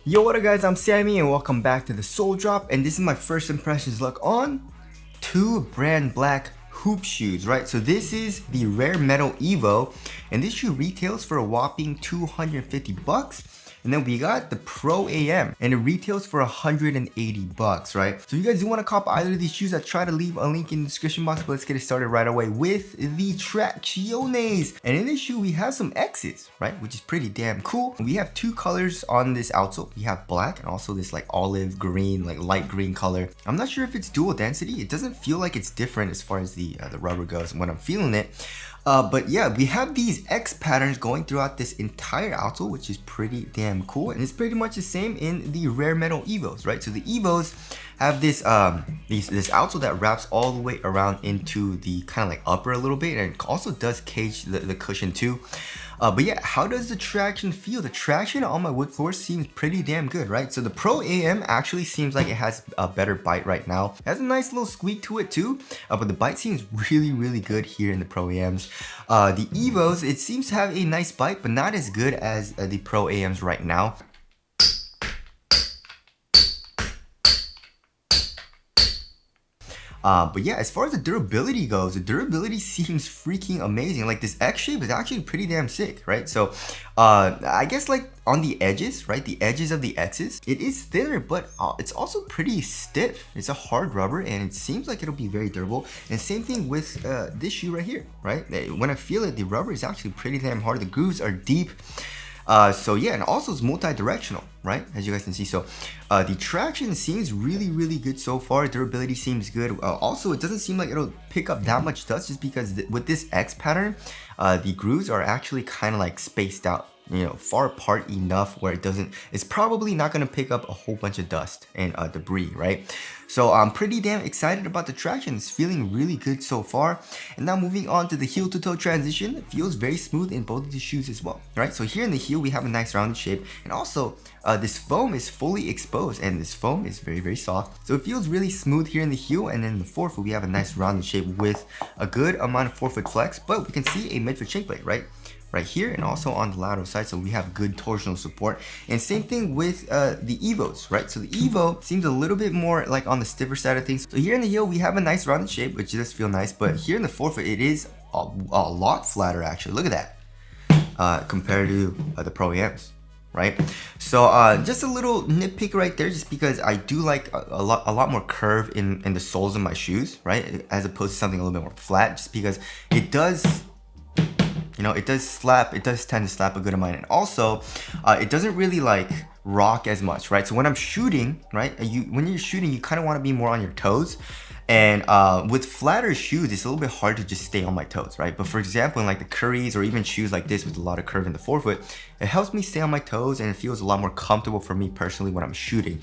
Yo, what up guys, I'm Sammy and welcome back to the Soul Drop, and this is my first impressions look on two Brandblack hoop shoes, right? So this is the Rare Metal Evo, and this shoe retails for a whopping 250 bucks. And then we got the Pro Am, and it retails for 180 bucks, right? So if you guys do want to cop either of these shoes, I try to leave a link in the description box, but let's get it started right away with the Tracciones. And in this shoe, we have some X's, right? Which is pretty damn cool. We have two colors on this outsole. We have black and also this like olive green, like light green color. I'm not sure if it's dual density. It doesn't feel like it's different as far as the rubber goes when I'm feeling it. But yeah, we have these X patterns going throughout this entire outsole, which is pretty damn cool. And it's pretty much the same in the Rare Metal Evos, right? So the Evos have this this outsole that wraps all the way around into the kind of like upper a little bit, and it also does cage the cushion too. But yeah, how does the traction feel? The traction on my wood floor seems pretty damn good, right? So the Pro Am actually seems like it has a better bite right now. It has a nice little squeak to it too, but the bite seems really good here in the Pro Ams. The Evos, it seems to have a nice bite, but not as good as the Pro Ams right now. But yeah, as far as the durability goes, the durability seems freaking amazing. Like this X shape is actually pretty damn sick, right? So I guess like on the edges, right? The edges of the X's, it is thinner, but it's also pretty stiff. It's a hard rubber and it seems like it'll be very durable. And same thing with this shoe right here, right? When I feel it, the rubber is actually pretty damn hard. The grooves are deep. So yeah, and also it's multi-directional, right? As you guys can see. So the traction seems really good so far. Durability seems good. Also, it doesn't seem like it'll pick up that much dust, just because with this X pattern, the grooves are actually kind of like spaced out, you know, far apart enough where it's probably not going to pick up a whole bunch of dust and debris, right? So I'm pretty damn excited about the traction. It's feeling really good so far. And now moving on to the heel to toe transition, it feels very smooth in both of the shoes as well, right? So here in the heel, we have a nice rounded shape, and also this foam is fully exposed, and this foam is very soft. So it feels really smooth here in the heel, and then in the forefoot, we have a nice rounded shape with a good amount of forefoot flex, but we can see a midfoot shank blade, right here, and also on the lateral side, so we have good torsional support. And same thing with the Evos, right? So the Evo seems a little bit more like on the stiffer side of things. So here in the heel, we have a nice rounded shape, which does feel nice, but here in the forefoot, it is a lot flatter actually. Look at that, compared to the Pro Ams, right? So just a little nitpick right there, just because I do like a lot more curve in the soles of my shoes, right? As opposed to something a little bit more flat, just because it does, you know, it does tend to slap a good amount. And also it doesn't really like rock as much, right? So when I'm shooting, right, when you're shooting, you kind of want to be more on your toes. And with flatter shoes, it's a little bit hard to just stay on my toes, right? But for example, in like the Currys or even shoes like this with a lot of curve in the forefoot, it helps me stay on my toes, and it feels a lot more comfortable for me personally when I'm shooting.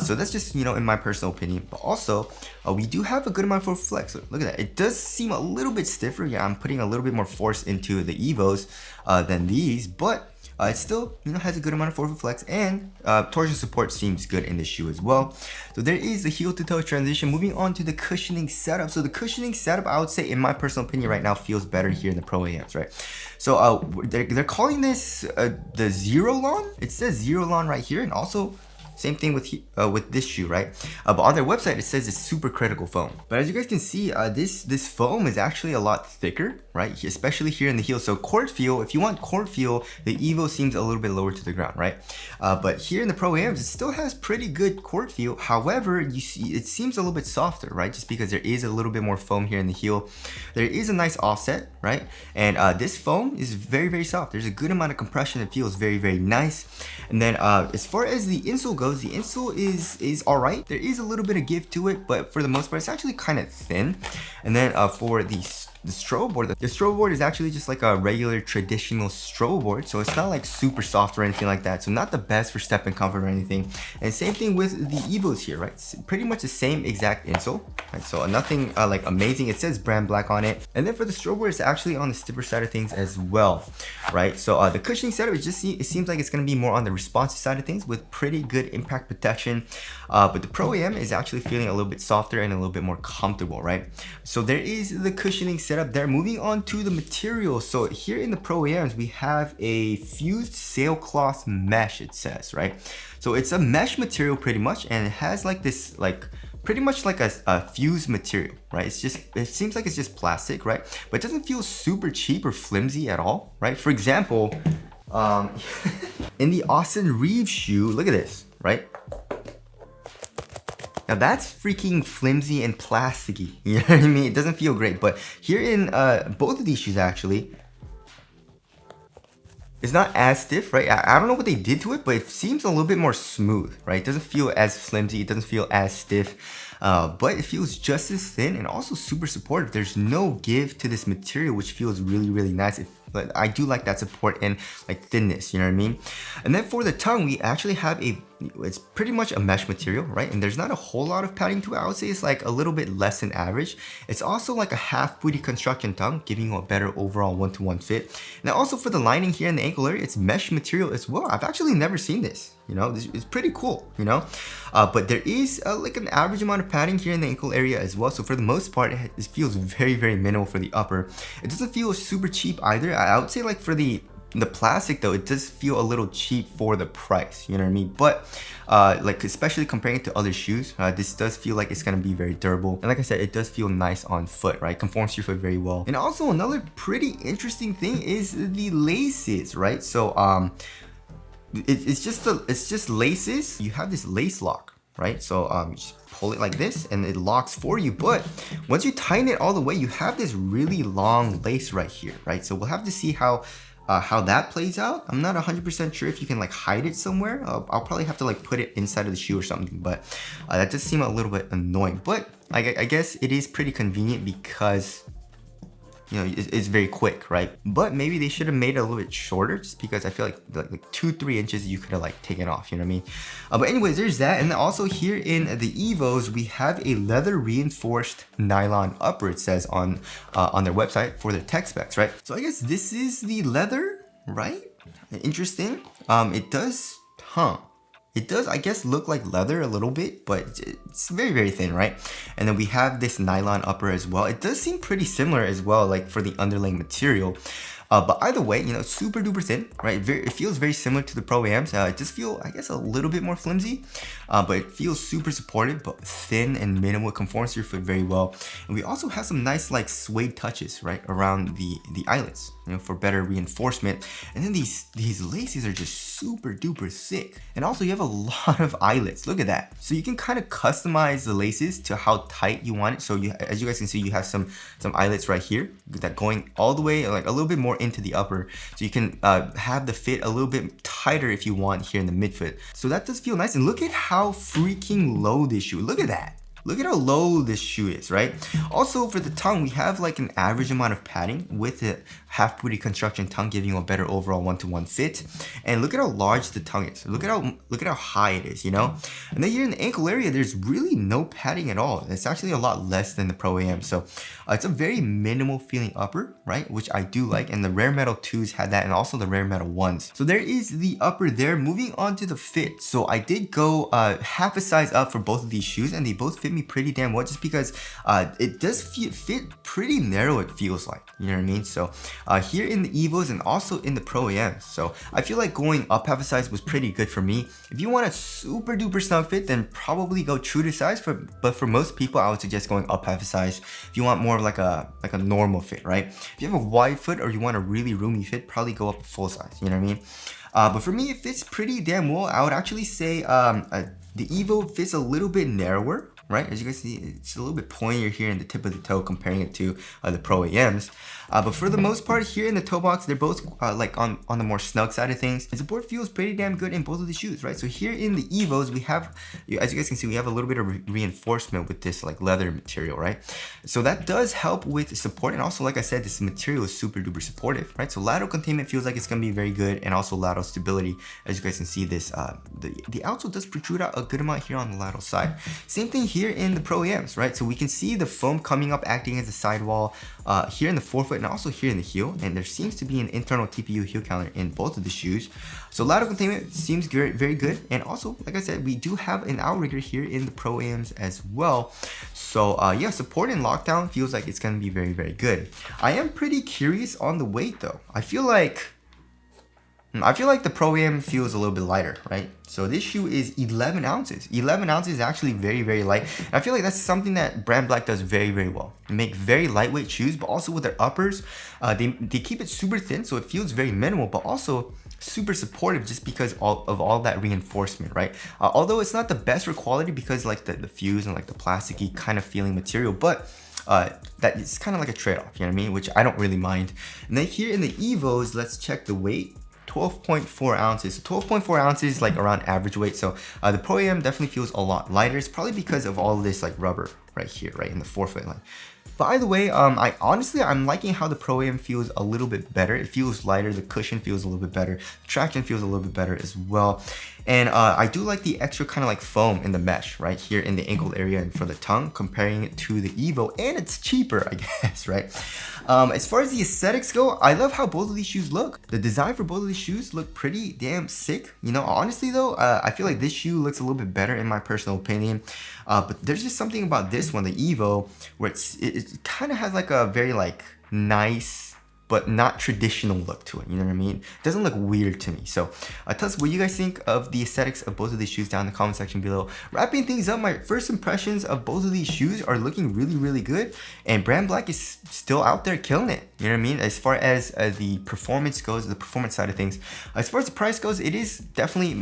So that's just, you know, in my personal opinion. But also, we do have a good amount of flex. Look at that. It does seem a little bit stiffer. Yeah, I'm putting a little bit more force into the Evos than these, but it still, you know, has a good amount of forefoot flex, and torsion support seems good in this shoe as well. So there is the heel to toe transition. Moving on to the cushioning setup. So the cushioning setup, I would say, in my personal opinion right now, feels better here in the Pro Ams, right? So they're calling this the Zero Lawn. It says Zero Lawn right here, and also same thing with this shoe, right? But on their website, it says it's super critical foam. But as you guys can see, this foam is actually a lot thicker, right? Especially here in the heel. So court feel, if you want court feel, the Evo seems a little bit lower to the ground, right? But here in the Pro Ams, it still has pretty good court feel. However, you see, it seems a little bit softer, right? Just because there is a little bit more foam here in the heel. There is a nice offset, right? And this foam is very soft. There's a good amount of compression. It feels very nice. And then as far as the insole goes, the insole is all right. There is a little bit of give to it, but for the most part, it's actually kind of thin. And then for the strobe board, the strobe board is actually just like a regular traditional strobe board, so it's not like super soft or anything like that. So not the best for step and comfort or anything. And same thing with the Evos here, right? It's pretty much the same exact insole, right? So nothing like amazing. It says Brandblack on it. And then for the strobe board, it's actually on the stiffer side of things as well, right? So the cushioning setup, it seems like it's going to be more on the responsive side of things with pretty good impact protection. But the Pro Am is actually feeling a little bit softer and a little bit more comfortable, right? So there is the cushioning setup. setup there. Moving on to the material. So here in the Pro Ams, we have a fused sailcloth mesh, it says, right? So it's a mesh material pretty much, and it has like this, like pretty much like a fused material, right? It seems like it's just plastic, right? But it doesn't feel super cheap or flimsy at all, right? For example, in the Austin Reeves shoe, look at this, right? Now that's freaking flimsy and plasticky, you know what I mean? It doesn't feel great, but here in both of these shoes actually, it's not as stiff, right? I don't know what they did to it, but it seems a little bit more smooth, right? It doesn't feel as flimsy, it doesn't feel as stiff, but it feels just as thin and also super supportive. There's no give to this material, which feels really, really nice. But I do like that support and like thinness, you know what I mean? And then for the tongue, we actually have it's pretty much a mesh material, right? And there's not a whole lot of padding to it. I would say it's like a little bit less than average. It's also like a half booty construction tongue, giving you a better overall one-to-one fit. Now also for the lining here in the ankle area, it's mesh material as well. I've actually never seen this, you know? It's pretty cool, you know? But there is like an average amount of padding here in the ankle area as well. So for the most part, it feels very, very minimal for the upper. It doesn't feel super cheap either. I would say like for the plastic though, it does feel a little cheap for the price, you know what I mean? But like especially comparing it to other shoes, this does feel like it's gonna be very durable. And like I said, it does feel nice on foot, right? Conforms to your foot very well. And also another pretty interesting thing is the laces, right? So it's just laces. You have this lace lock, right? So you just pull it like this and it locks for you. But once you tighten it all the way, you have this really long lace right here, right? So we'll have to see how that plays out. I'm not 100% sure if you can like hide it somewhere. I'll probably have to like put it inside of the shoe or something, but that does seem a little bit annoying. But I guess it is pretty convenient because, you know, it's very quick, right? But maybe they should have made it a little bit shorter, just because I feel like 2-3 inches you could have like taken off, you know what I mean? But anyways, there's that. And then also here in the Evos, we have a leather reinforced nylon upper, it says on their website for their tech specs, right? So I guess this is the leather, right? Interesting. It does, I guess, look like leather a little bit, but it's very, very thin, right? And then we have this nylon upper as well. It does seem pretty similar as well, like for the underlaying material. But either way, you know, super duper thin, right? It feels very similar to the Pro Ams. It does feel, I guess, a little bit more flimsy, but it feels super supportive, but thin and minimal. It conforms to your foot very well. And we also have some nice like suede touches, right, around the eyelets, you know, for better reinforcement. And then these laces are just super duper thick. And also you have a lot of eyelets. Look at that. So you can kind of customize the laces to how tight you want it. So as you guys can see, you have some eyelets right here that going all the way like a little bit more into the upper, so you can have the fit a little bit tighter if you want here in the midfoot. So that does feel nice. And look at how freaking low this shoe. Look at that. Look at how low this shoe is, right? Also for the tongue, we have like an average amount of padding with the half booty construction tongue, giving you a better overall one-to-one fit. And look at how large the tongue is. Look at how high it is, you know? And then here in the ankle area, there's really no padding at all. It's actually a lot less than the Pro Am. So it's a very minimal feeling upper, right? Which I do like. And the Rare Metal 2s had that, and also the Rare Metal 1s. So there is the upper there. Moving on to the fit. So I did go half a size up for both of these shoes, and they both fit me pretty damn well, just because it does fit pretty narrow, it feels like, you know what I mean? So here in the Evos and also in the Pro Am, so I feel like going up half a size was pretty good for me. If you want a super duper snug fit, then probably go true to size, but for most people I would suggest going up half a size if you want more of like a normal fit, right? If you have a wide foot or you want a really roomy fit, probably go up full size, you know what I mean? But for me, it fits pretty damn well. I would actually say the Evo fits a little bit narrower, right? As you guys see, it's a little bit pointier here in the tip of the toe comparing it to the Pro Ams. But for the most part here in the toe box, they're both like on the more snug side of things. The support feels pretty damn good in both of the shoes, right? So here in the Evos, we have, as you guys can see, we have a little bit of reinforcement with this like leather material, right? So that does help with support. And also, like I said, this material is super duper supportive, right? So lateral containment feels like it's gonna be very good, and also lateral stability. As you guys can see, this the outsole does protrude out a good amount here on the lateral side. Same thing here in the Pro Ams, right? So we can see the foam coming up, acting as a sidewall here in the forefoot and also here in the heel. And there seems to be an internal TPU heel counter in both of the shoes. So lateral containment seems very good. And also, like I said, we do have an outrigger here in the Pro Ams as well. So yeah, support and lockdown feels like it's gonna be very good. I am pretty curious on the weight though. I feel like the Pro Am feels a little bit lighter, right? So this shoe is 11 ounces. 11 ounces is actually very light. And I feel like that's something that Brandblack does very well. They make very lightweight shoes, but also with their uppers, they keep it super thin, so it feels very minimal, but also super supportive just because of all that reinforcement, right? Although it's not the best for quality because like the fuse and like the plasticky kind of feeling material, but that it's kind of like a trade-off, you know what I mean? Which I don't really mind. And then here in the Evos, let's check the weight. 12.4 ounces. 12.4 ounces, like around average weight. So the Pro Am definitely feels a lot lighter. It's probably because of all this like rubber right here, right in the forefoot line. By the way, I'm liking how the Pro Am feels a little bit better. It feels lighter. The cushion feels a little bit better. The traction feels a little bit better as well. And I do like the extra kind of like foam in the mesh right here in the ankle area and for the tongue, comparing it to the Evo, and it's cheaper, I guess, right? As far as the aesthetics go, I love how both of these shoes look. The design for both of these shoes look pretty damn sick. You know, honestly though, I feel like this shoe looks a little bit better in my personal opinion. But there's just something about this one, the Evo, where it kind of has like a very like nice but not traditional look to it, you know what I mean? It doesn't look weird to me. So tell us what you guys think of the aesthetics of both of these shoes down in the comment section below. Wrapping things up, my first impressions of both of these shoes are looking really good, and Brandblack is still out there killing it, you know what I mean? As far as the performance goes, the performance side of things. As far as the price goes, it is definitely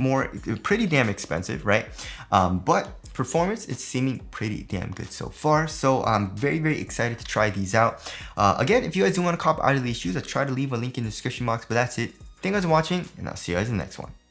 pretty damn expensive, right? But performance, it's seeming pretty damn good so far. So I'm very excited to try these out. Again, if you guys do want to cop out of these shoes, I'll try to leave a link in the description box, but that's it. Thank you guys for watching, and I'll see you guys in the next one.